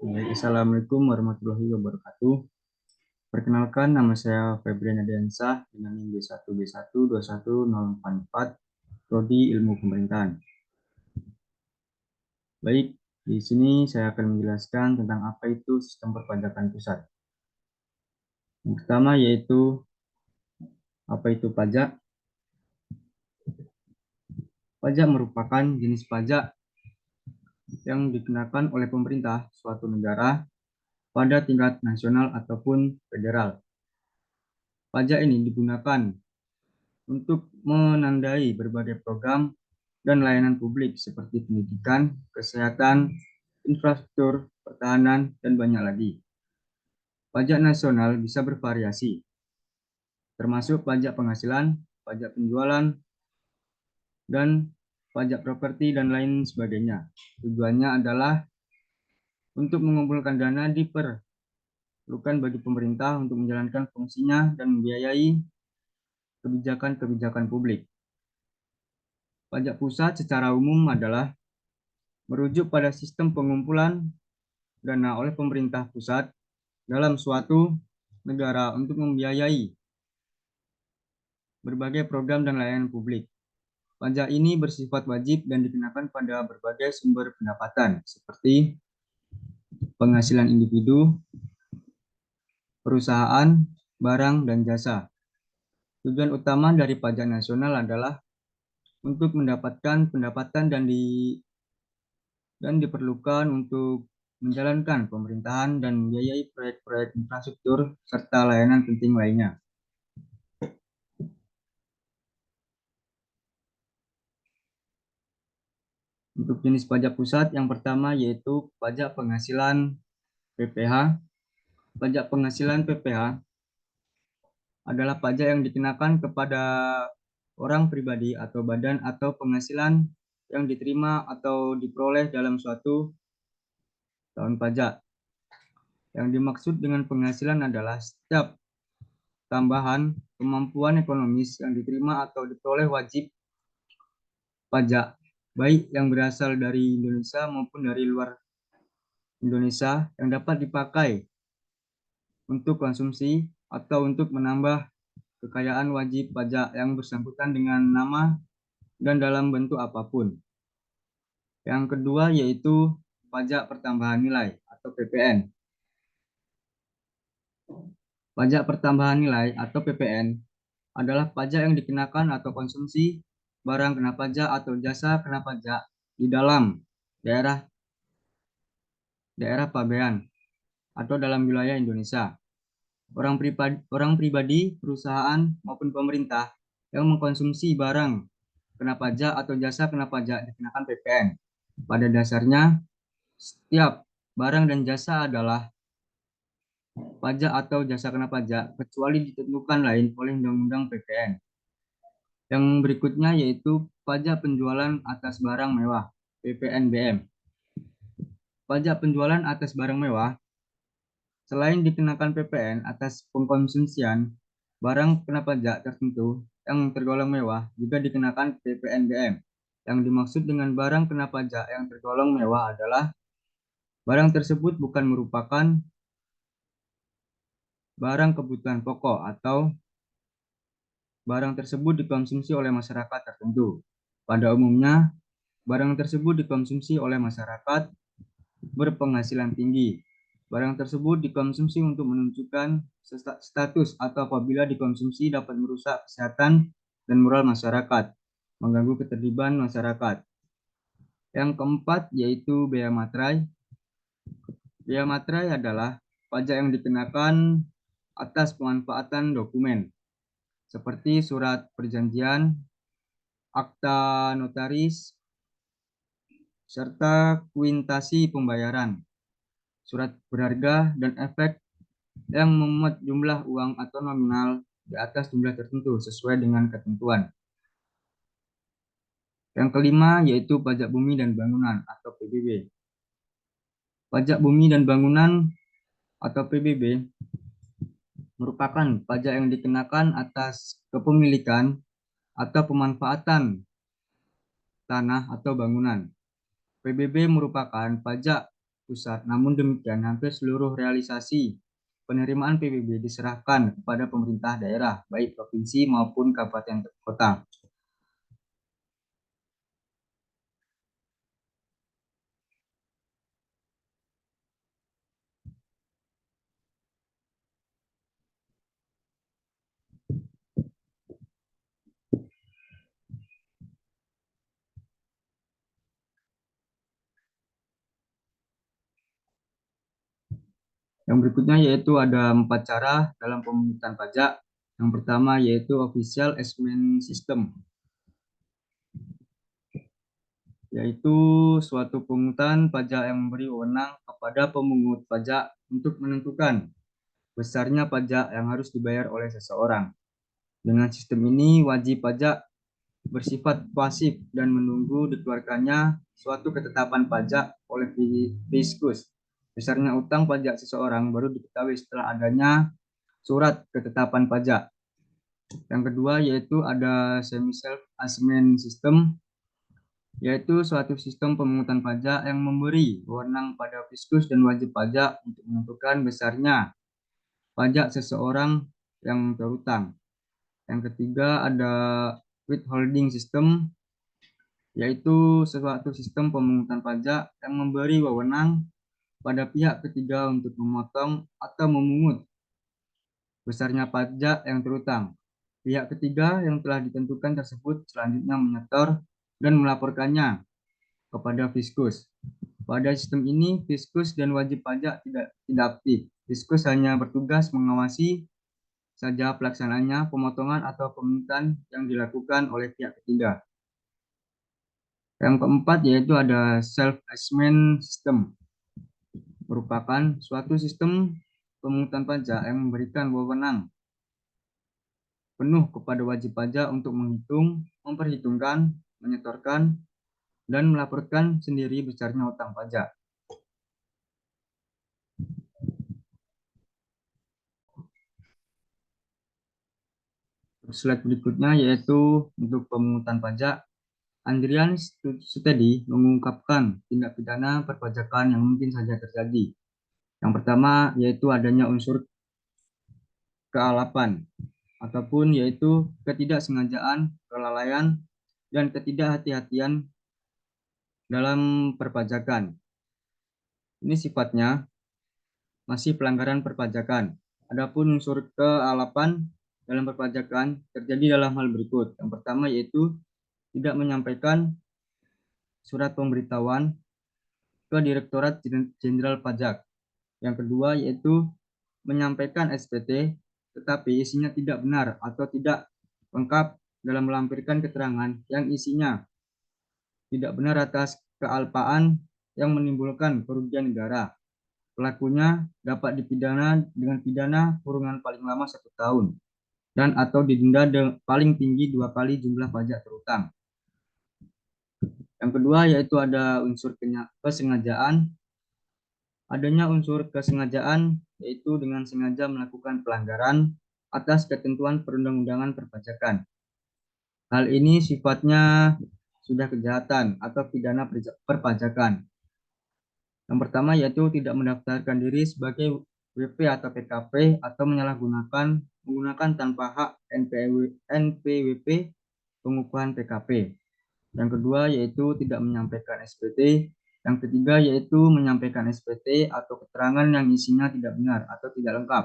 Baik, Assalamualaikum warahmatullahi wabarakatuh. Perkenalkan, nama saya Febrian Adiansah dengan NIM B1B1211044, Prodi Ilmu Pemerintahan. Baik, di sini saya akan menjelaskan tentang apa itu sistem perpajakan pusat. Yang pertama yaitu apa itu pajak. Pajak merupakan jenis pajak yang dikenakan oleh pemerintah suatu negara pada tingkat nasional ataupun federal. Pajak ini digunakan untuk menandai berbagai program dan layanan publik seperti pendidikan, kesehatan, infrastruktur, pertahanan, dan banyak lagi. Pajak nasional bisa bervariasi, termasuk pajak penghasilan, pajak penjualan, dan pajak properti, dan lain sebagainya. Tujuannya adalah untuk mengumpulkan dana diperlukan bagi pemerintah untuk menjalankan fungsinya dan membiayai kebijakan-kebijakan publik. Pajak pusat secara umum adalah merujuk pada sistem pengumpulan dana oleh pemerintah pusat dalam suatu negara untuk membiayai berbagai program dan layanan publik. Pajak ini bersifat wajib dan dikenakan pada berbagai sumber pendapatan seperti penghasilan individu, perusahaan, barang, dan jasa. Tujuan utama dari pajak nasional adalah untuk mendapatkan pendapatan dan diperlukan untuk menjalankan pemerintahan dan membiayai proyek-proyek infrastruktur serta layanan penting lainnya. Untuk jenis pajak pusat, yang pertama yaitu pajak penghasilan PPH. Pajak penghasilan PPH adalah pajak yang dikenakan kepada orang pribadi atau badan atau penghasilan yang diterima atau diperoleh dalam suatu tahun pajak. Yang dimaksud dengan penghasilan adalah setiap tambahan kemampuan ekonomis yang diterima atau diperoleh wajib pajak, baik yang berasal dari Indonesia maupun dari luar Indonesia, yang dapat dipakai untuk konsumsi atau untuk menambah kekayaan wajib pajak yang bersangkutan dengan nama dan dalam bentuk apapun. Yang kedua yaitu pajak pertambahan nilai atau PPN. Pajak pertambahan nilai atau PPN adalah pajak yang dikenakan atau konsumsi barang kena pajak atau jasa kena pajak di dalam daerah daerah pabean atau dalam wilayah Indonesia. Orang pribadi, perusahaan maupun pemerintah yang mengkonsumsi barang kena pajak atau jasa kena pajak dikenakan PPN. Pada dasarnya, setiap barang dan jasa adalah pajak atau jasa kena pajak kecuali ditentukan lain oleh Undang-Undang PPN. Yang berikutnya yaitu pajak penjualan atas barang mewah, PPNBM. Pajak penjualan atas barang mewah selain dikenakan PPN atas pengkonsumsian barang kena pajak tertentu yang tergolong mewah, juga dikenakan PPNBM. Yang dimaksud dengan barang kena pajak yang tergolong mewah adalah barang tersebut bukan merupakan barang kebutuhan pokok atau barang tersebut dikonsumsi oleh masyarakat tertentu. Pada umumnya, barang tersebut dikonsumsi oleh masyarakat berpenghasilan tinggi. Barang tersebut dikonsumsi untuk menunjukkan status atau apabila dikonsumsi dapat merusak kesehatan dan moral masyarakat, mengganggu ketertiban masyarakat. Yang keempat yaitu bea materai. Bea materai adalah pajak yang dikenakan atas pemanfaatan dokumen seperti surat perjanjian, akta notaris, serta kuintasi pembayaran, surat berharga, dan efek yang memuat jumlah uang atau nominal di atas jumlah tertentu sesuai dengan ketentuan. Yang kelima yaitu pajak bumi dan bangunan atau PBB. Pajak bumi dan bangunan atau PBB merupakan pajak yang dikenakan atas kepemilikan atau pemanfaatan tanah atau bangunan. PBB merupakan pajak pusat. Namun demikian, hampir seluruh realisasi penerimaan PBB diserahkan kepada pemerintah daerah, baik provinsi maupun kabupaten kota. Yang berikutnya yaitu ada 4 cara dalam pemungutan pajak. Yang pertama yaitu official assessment system, yaitu suatu pungutan pajak yang memberi wewenang kepada pemungut pajak untuk menentukan besarnya pajak yang harus dibayar oleh seseorang. Dengan sistem ini, wajib pajak bersifat pasif dan menunggu dikeluarkannya suatu ketetapan pajak oleh Fiskus. Besarnya utang pajak seseorang baru diketahui setelah adanya surat ketetapan pajak. Yang kedua yaitu ada semi self assessment system, yaitu suatu sistem pemungutan pajak yang memberi wewenang pada Fiskus dan wajib pajak untuk menentukan besarnya pajak seseorang yang terutang. Yang ketiga ada withholding system, yaitu suatu sistem pemungutan pajak yang memberi wewenang pada pihak ketiga untuk memotong atau memungut besarnya pajak yang terutang. Pihak ketiga yang telah ditentukan tersebut selanjutnya menyetor dan melaporkannya kepada Fiskus. Pada sistem ini, Fiskus dan wajib pajak tidak aktif. Fiskus hanya bertugas mengawasi saja pelaksanaannya pemotongan atau pemungutan yang dilakukan oleh pihak ketiga. Yang keempat yaitu ada self-assessment system, merupakan suatu sistem pemungutan pajak yang memberikan wewenang penuh kepada wajib pajak untuk menghitung, memperhitungkan, menyetorkan, dan melaporkan sendiri besarnya utang pajak. Slide berikutnya yaitu untuk pemungutan pajak. Andrian Sutedi mengungkapkan tindak pidana perpajakan yang mungkin saja terjadi. Yang pertama yaitu adanya unsur kealapan ataupun yaitu ketidaksengajaan, kelalaian, dan ketidakhati-hatian dalam perpajakan. Ini sifatnya masih pelanggaran perpajakan. Adapun unsur kealapan dalam perpajakan terjadi dalam hal berikut. Yang pertama yaitu tidak menyampaikan surat pemberitahuan ke Direktorat Jenderal Pajak. Yang kedua yaitu menyampaikan SPT tetapi isinya tidak benar atau tidak lengkap dalam melampirkan keterangan yang isinya tidak benar atas kealpaan yang menimbulkan kerugian negara. Pelakunya dapat dipidana dengan pidana kurungan paling lama 1 tahun dan atau didenda paling tinggi 2 kali jumlah pajak terutang. Yang kedua yaitu ada unsur kesengajaan. Adanya unsur kesengajaan yaitu dengan sengaja melakukan pelanggaran atas ketentuan perundang-undangan perpajakan. Hal ini sifatnya sudah kejahatan atau pidana perpajakan. Yang pertama yaitu tidak mendaftarkan diri sebagai WP atau PKP atau menggunakan tanpa hak NPWP pengukuhan PKP. Yang kedua yaitu tidak menyampaikan SPT. Yang ketiga yaitu menyampaikan SPT atau keterangan yang isinya tidak benar atau tidak lengkap.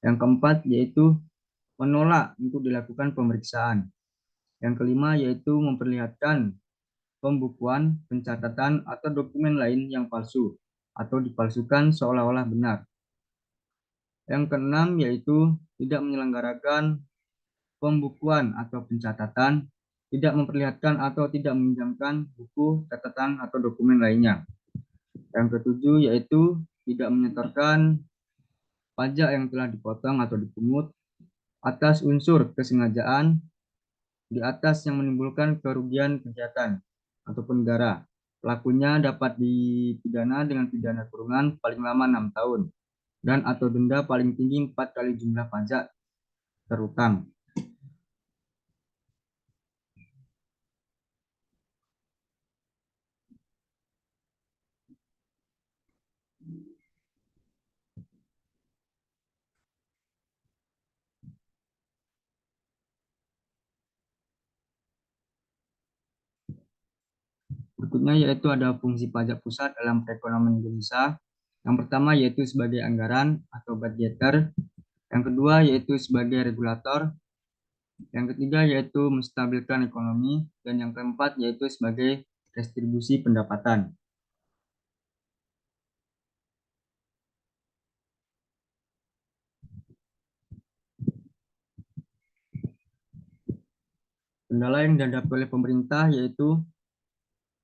Yang keempat yaitu menolak untuk dilakukan pemeriksaan. Yang kelima yaitu memperlihatkan pembukuan, pencatatan, atau dokumen lain yang palsu atau dipalsukan seolah-olah benar. Yang keenam yaitu tidak menyelenggarakan pembukuan atau pencatatan, tidak memperlihatkan atau tidak meminjamkan buku, catatan, atau dokumen lainnya. Yang ketujuh yaitu tidak menyetorkan pajak yang telah dipotong atau dipungut atas unsur kesengajaan di atas yang menimbulkan kerugian kegiatan ataupun negara. Pelakunya dapat dipidana dengan pidana kurungan paling lama 6 tahun dan atau denda paling tinggi 4 kali jumlah pajak terutang. Berikutnya yaitu ada fungsi pajak pusat dalam perekonomian Indonesia. Yang pertama yaitu sebagai anggaran atau budgeter. Yang kedua yaitu sebagai regulator. Yang ketiga yaitu menstabilkan ekonomi. Dan yang keempat yaitu sebagai distribusi pendapatan. Kendala yang dihadapi oleh pemerintah yaitu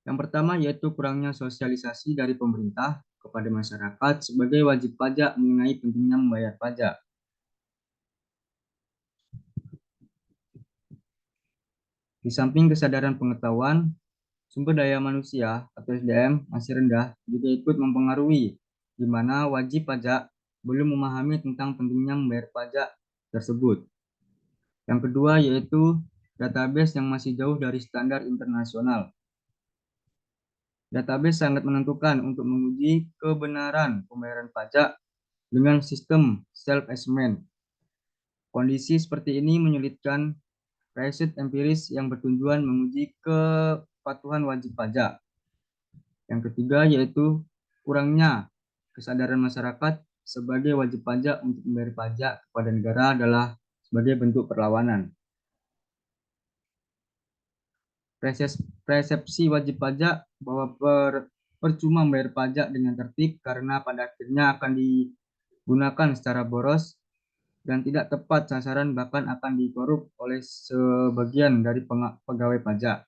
yang pertama yaitu kurangnya sosialisasi dari pemerintah kepada masyarakat sebagai wajib pajak mengenai pentingnya membayar pajak. Di samping kesadaran pengetahuan, sumber daya manusia atau SDM masih rendah juga ikut mempengaruhi di mana wajib pajak belum memahami tentang pentingnya membayar pajak tersebut. Yang kedua yaitu database yang masih jauh dari standar internasional. Database sangat menentukan untuk menguji kebenaran pembayaran pajak dengan sistem self-assessment. Kondisi seperti ini menyulitkan riset empiris yang bertujuan menguji kepatuhan wajib pajak. Yang ketiga yaitu kurangnya kesadaran masyarakat sebagai wajib pajak untuk membayar pajak kepada negara adalah sebagai bentuk perlawanan. Persepsi wajib pajak bahwa percuma membayar pajak dengan tertib karena pada akhirnya akan digunakan secara boros dan tidak tepat sasaran bahkan akan dikorup oleh sebagian dari pegawai pajak.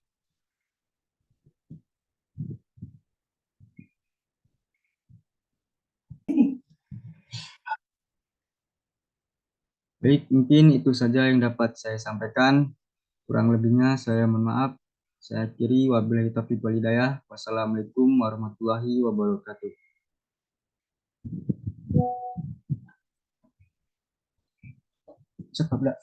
Baik, mungkin itu saja yang dapat saya sampaikan. Kurang lebihnya saya mohon maaf. Saya akhiri wabillahi taufiq wal hidayah. Wassalamualaikum warahmatullahi wabarakatuh. Cepat,